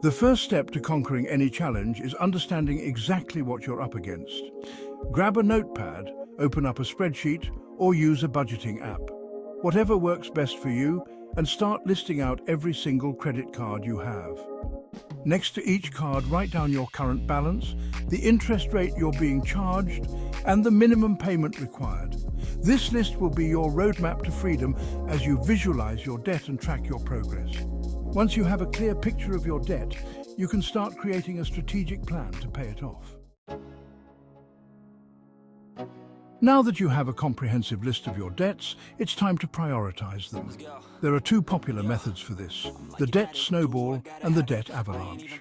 The first step to conquering any challenge is understanding exactly what you're up against. Grab a notepad, open up a spreadsheet, or use a budgeting app. Whatever works best for you, and start listing out every single credit card you have. Next to each card, write down your current balance, the interest rate you're being charged, and the minimum payment required. This list will be your roadmap to freedom as you visualize your debt and track your progress. Once you have a clear picture of your debt, you can start creating a strategic plan to pay it off. Now that you have a comprehensive list of your debts, it's time to prioritize them. There are two popular methods for this: the debt snowball and the debt avalanche.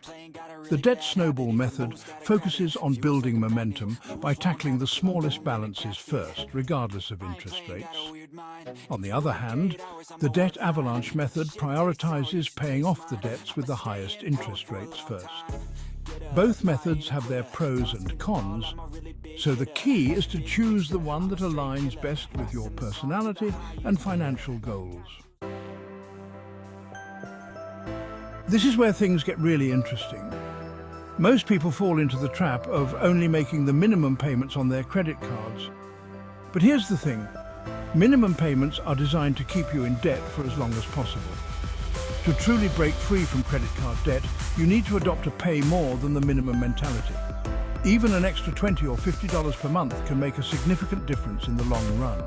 The debt snowball method focuses on building momentum by tackling the smallest balances first, regardless of interest rates. On the other hand, the debt avalanche method prioritizes paying off the debts with the highest interest rates first. Both methods have their pros and cons, so the key is to choose the one that aligns best with your personality and financial goals. This is where things get really interesting. Most people fall into the trap of only making the minimum payments on their credit cards. But here's the thing: minimum payments are designed to keep you in debt for as long as possible. To truly break free from credit card debt, you need to adopt a pay more than the minimum mentality. Even an extra $20 or $50 per month can make a significant difference in the long run.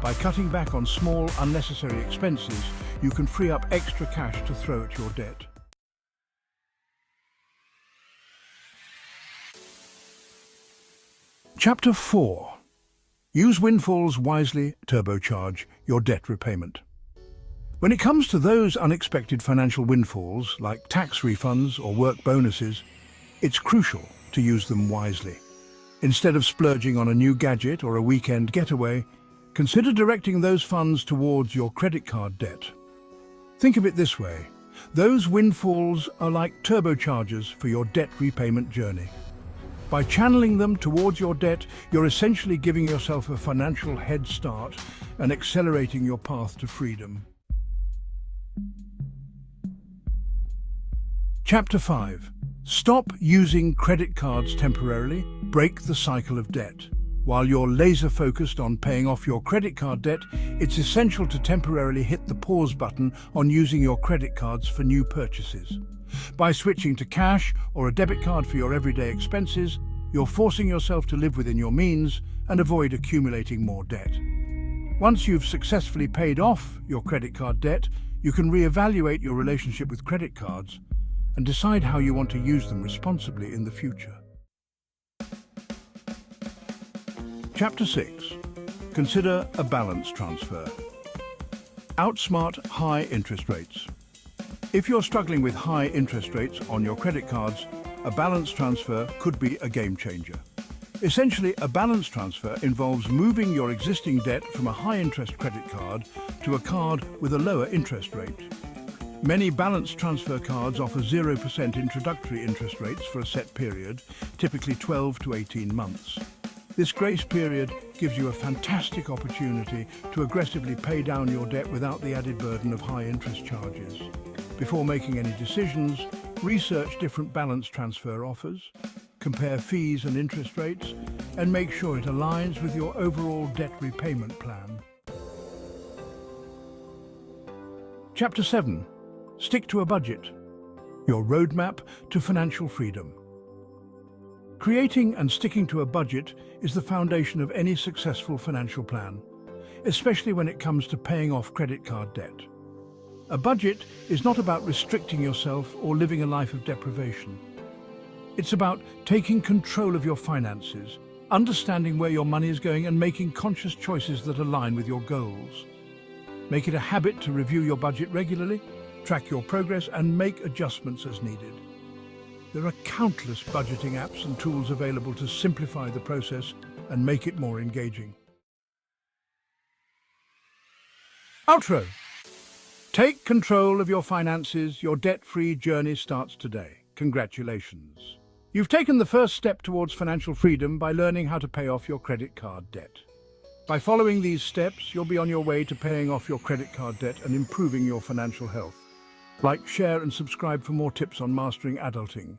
By cutting back on small, unnecessary expenses, you can free up extra cash to throw at your debt. Chapter 4. Use windfalls wisely, turbocharge your debt repayment. When it comes to those unexpected financial windfalls, like tax refunds or work bonuses, it's crucial to use them wisely. Instead of splurging on a new gadget or a weekend getaway, consider directing those funds towards your credit card debt. Think of it this way: those windfalls are like turbochargers for your debt repayment journey. By channeling them towards your debt, you're essentially giving yourself a financial head start and accelerating your path to freedom. Chapter 5. Stop using credit cards temporarily. Break the cycle of debt. While you're laser-focused on paying off your credit card debt, it's essential to temporarily hit the pause button on using your credit cards for new purchases. By switching to cash or a debit card for your everyday expenses, you're forcing yourself to live within your means and avoid accumulating more debt. Once you've successfully paid off your credit card debt, you can reevaluate your relationship with credit cards and decide how you want to use them responsibly in the future. Chapter 6. Consider a balance transfer. Outsmart high interest rates. If you're struggling with high interest rates on your credit cards, a balance transfer could be a game changer. Essentially, a balance transfer involves moving your existing debt from a high-interest credit card to a card with a lower interest rate. Many balance transfer cards offer 0% introductory interest rates for a set period, typically 12 to 18 months. This grace period gives you a fantastic opportunity to aggressively pay down your debt without the added burden of high interest charges. Before making any decisions, research different balance transfer offers, compare fees and interest rates, and make sure it aligns with your overall debt repayment plan. Chapter 7. Stick to a budget. Your roadmap to financial freedom. Creating and sticking to a budget is the foundation of any successful financial plan, especially when it comes to paying off credit card debt. A budget is not about restricting yourself or living a life of deprivation. It's about taking control of your finances, understanding where your money is going, and making conscious choices that align with your goals. Make it a habit to review your budget regularly, track your progress, and make adjustments as needed. There are countless budgeting apps and tools available to simplify the process and make it more engaging. Outro. Take control of your finances. Your debt-free journey starts today. Congratulations. You've taken the first step towards financial freedom by learning how to pay off your credit card debt. By following these steps, you'll be on your way to paying off your credit card debt and improving your financial health. Like, share and subscribe for more tips on mastering adulting.